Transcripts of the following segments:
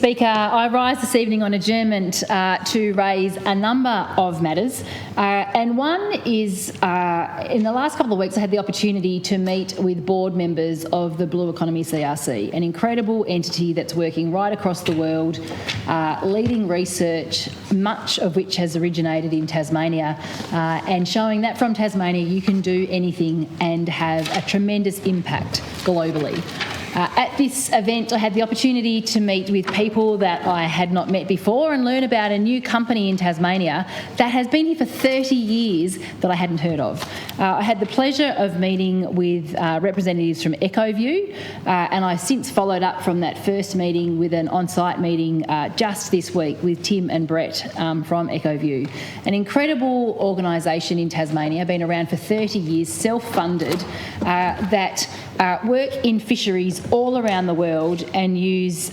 Speaker, I rise this evening on adjournment to raise a number of matters, and one is in the last couple of weeks I had the opportunity to meet with board members of the Blue Economy CRC, an incredible entity that's working right across the world, leading research, much of which has originated in Tasmania, and showing that from Tasmania you can do anything and have a tremendous impact globally. At this event I had the opportunity to meet with people that I had not met before and learn about a new company in Tasmania that has been here for 30 years that I hadn't heard of. I had the pleasure of meeting with representatives from Echoview, and I since followed up from that first meeting with an on-site meeting just this week with Tim and Brett from Echoview. An incredible organisation in Tasmania, been around for 30 years, self-funded, that work in fisheries all around the world and use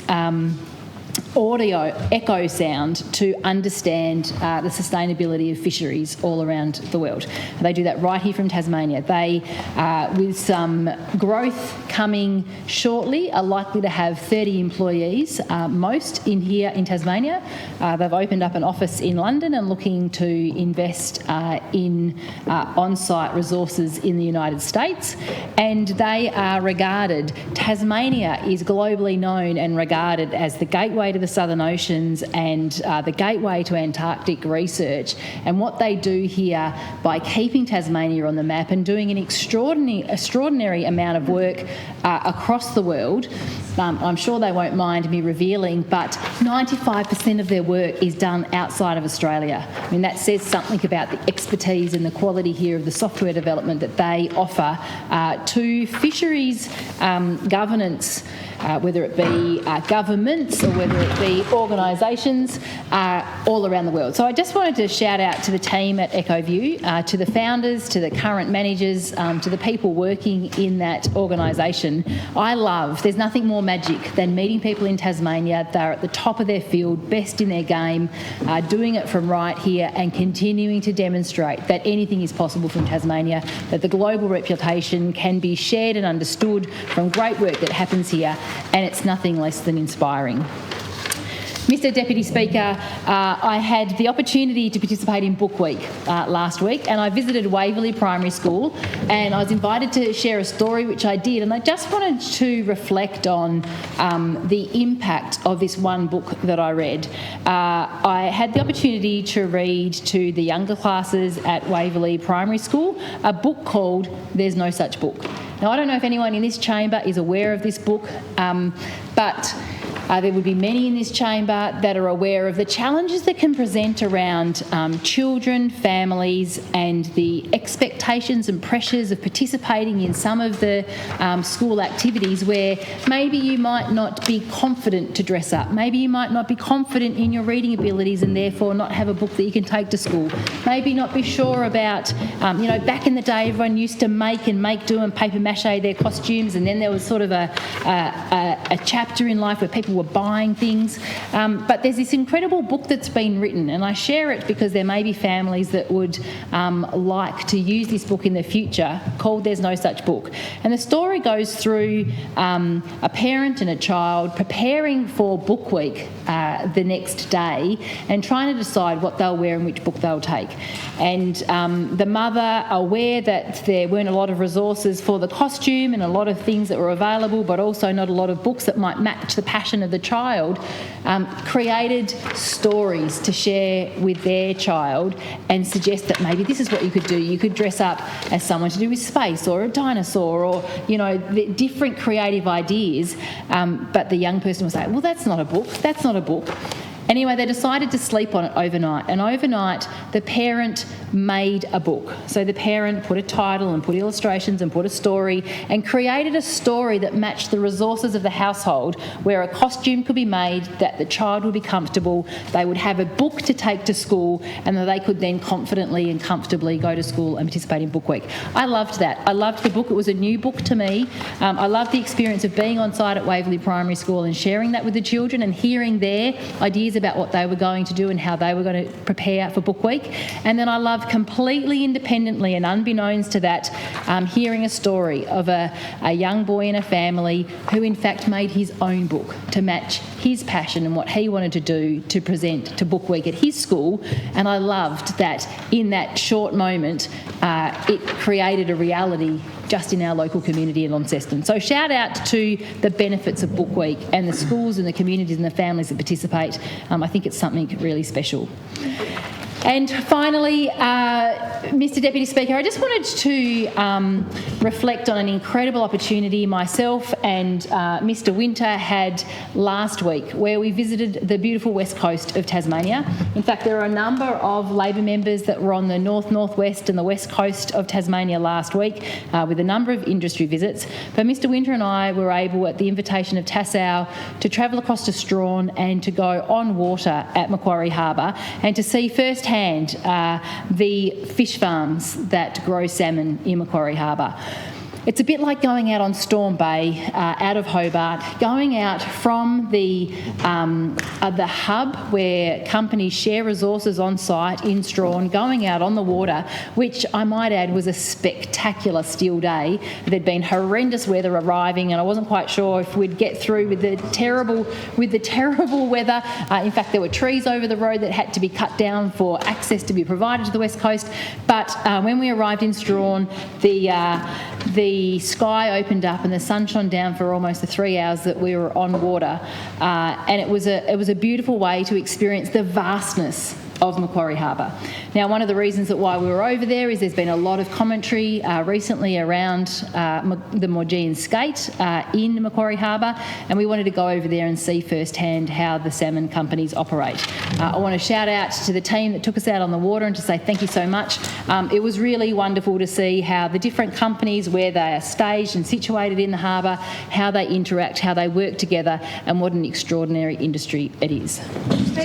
audio, echo sound, to understand the sustainability of fisheries all around the world. They do that right here from Tasmania. They, with some growth coming shortly, are likely to have 30 employees, most in here in Tasmania. They've opened up an office in London and looking to invest in on-site resources in the United States, and they are regarded, Tasmania is globally known and regarded as the gateway to the Southern Oceans and the gateway to Antarctic research. And what they do here by keeping Tasmania on the map and doing an extraordinary amount of work across the world, I'm sure they won't mind me revealing, but 95% of their work is done outside of Australia. I mean, that says something about the expertise and the quality here of the software development that they offer to fisheries governance, whether it be governments or whether it be organisations all around the world. So I just wanted to shout out to the team at Echoview, to the founders, to the current managers, to the people working in that organisation. There's nothing more magic than meeting people in Tasmania. They're at the top of their field, best in their game, doing it from right here and continuing to demonstrate that anything is possible from Tasmania, that the global reputation can be shared and understood from great work that happens here, and it's nothing less than inspiring. Mr Deputy Speaker, I had the opportunity to participate in Book Week last week, and I visited Waverley Primary School, and I was invited to share a story, which I did, and I just wanted to reflect on the impact of this one book that I read. I had the opportunity to read to the younger classes at Waverley Primary School a book called There's No Such Book. Now, I don't know if anyone in this chamber is aware of this book, but there would be many in this chamber that are aware of the challenges that can present around children, families, and the expectations and pressures of participating in some of the school activities where maybe you might not be confident to dress up, maybe you might not be confident in your reading abilities and therefore not have a book that you can take to school, maybe not be sure about, back in the day everyone used to make, do and paper mache their costumes, and then there was sort of a chapter in life where people were buying things, but there's this incredible book that's been written, and I share it because there may be families that would like to use this book in the future, called There's No Such Book. And the story goes through a parent and a child preparing for Book Week the next day and trying to decide what they'll wear and which book they'll take. And the mother, aware that there weren't a lot of resources for the costume and a lot of things that were available, but also not a lot of books that might match the passion of the child, created stories to share with their child and suggest that maybe this is what you could do. You could dress up as someone to do with space or a dinosaur or, the different creative ideas, but the young person will say, well, that's not a book, that's not a book. Anyway, they decided to sleep on it overnight, and overnight the parent made a book. So the parent put a title and put illustrations and put a story and created a story that matched the resources of the household, where a costume could be made that the child would be comfortable, they would have a book to take to school, and that they could then confidently and comfortably go to school and participate in Book Week. I loved that. I loved the book. It was a new book to me. I loved the experience of being on site at Waverley Primary School and sharing that with the children and hearing their ideas about what they were going to do and how they were going to prepare for Book Week. And then I loved, completely independently and unbeknownst to that, hearing a story of a young boy in a family who in fact made his own book to match his passion and what he wanted to do to present to Book Week at his school. And I loved that in that short moment it created a reality just in our local community in Launceston. So shout out to the benefits of Book Week and the schools and the communities and the families that participate. I think it's something really special. And finally, Mr Deputy Speaker, I just wanted to reflect on an incredible opportunity myself and Mr Winter had last week, where we visited the beautiful west coast of Tasmania. In fact, there are a number of Labor members that were on the north-northwest and the west coast of Tasmania last week with a number of industry visits. But Mr Winter and I were able, at the invitation of Tassau, to travel across to Strawn and to go on water at Macquarie Harbour and to see firsthand the fish farms that grow salmon in Macquarie Harbour. It's a bit like going out on Storm Bay, out of Hobart, going out from the hub where companies share resources on site in Strawn, going out on the water, which I might add was a spectacular still day. There'd been horrendous weather arriving, and I wasn't quite sure if we'd get through with the terrible weather. In fact, there were trees over the road that had to be cut down for access to be provided to the west coast. But when we arrived in Strawn, the sky opened up and the sun shone down for almost the 3 hours that we were on water, and it was a beautiful way to experience the vastness of Macquarie Harbour. Now, one of the reasons that why we were over there is there's been a lot of commentary recently around the Maugean skate in Macquarie Harbour, and we wanted to go over there and see firsthand how the salmon companies operate. I want to shout out to the team that took us out on the water and to say thank you so much. It was really wonderful to see how the different companies, where they are staged and situated in the harbour, how they interact, how they work together, and what an extraordinary industry it is.